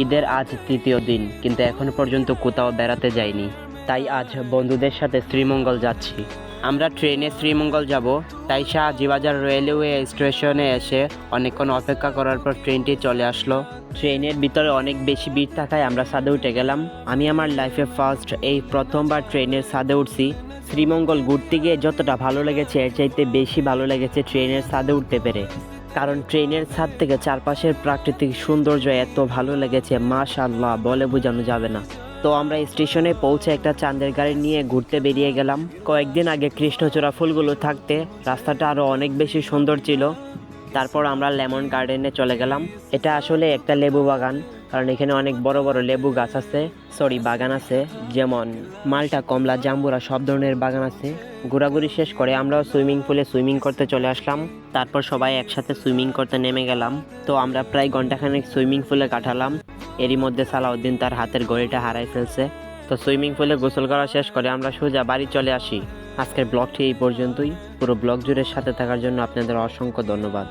ঈদের আজ তৃতীয় দিন, কিন্তু এখনো পর্যন্ত কোথাও বেড়াতে যাইনি। তাই আজ বন্ধুদের সাথে শ্রীমঙ্গল যাচ্ছি। আমরা ট্রেনে শ্রীমঙ্গল যাব, তাই শাহজিবাজার রেলওয়ে স্টেশনে এসে অনেকক্ষণ অপেক্ষা করার পর ট্রেনটি চলে আসলো। ট্রেনের ভিতরে অনেক বেশি ভিড় থাকায় আমরা ছাদে উঠে গেলাম। আমি আমার লাইফে ফার্স্ট এই প্রথমবার ট্রেনের ছাদে উঠছি। শ্রীমঙ্গল ঘুরতে গিয়ে যতটা ভালো লেগেছে এর চাইতে বেশি ভালো লেগেছে ট্রেনের ছাদে উঠতে পেরে। কারণ ট্রেনের ছাদ থেকে চারপাশের প্রাকৃতিক সৌন্দর্য এত ভালো লেগেছে, মাশাআল্লাহ, বলে বোঝানো যাবে না। তো আমরা স্টেশনে পৌঁছে একটা চাঁদের গাড়ি নিয়ে ঘুরতে বেরিয়ে গেলাম। কয়েকদিন আগে কৃষ্ণচূড়া ফুলগুলো থাকতে রাস্তাটা আরও অনেক বেশি সুন্দর ছিল। তারপর আমরা লেমন গার্ডেনে চলে গেলাম। এটা আসলে একটা লেবু বাগান, কারণ এখানে অনেক বড় বড় লেবু গাছ আছে, বাগান আছে, যেমন মালটা, কমলা, জাম্বুরা, সব ধরনের বাগান আছে। ঘোরাঘুরি শেষ করে আমরাও সুইমিং পুলে সুইমিং করতে চলে আসলাম। তারপর সবাই একসাথে সুইমিং করতে নেমে গেলাম। তো আমরা প্রায় ঘন্টাখানেক সুইমিং পুলে কাটালাম। এরই মধ্যে সালাউদ্দিন তার হাতের ঘড়িটা হারাই ফেলছে। তো সুইমিং পুলে গোসল করা শেষ করে আমরা সোজা বাড়ি চলে আসি। আজকের ব্লগটি এই পর্যন্তই। পুরো ব্লগ জুড়ে সাথে থাকার জন্য আপনাদের অসংখ্য ধন্যবাদ।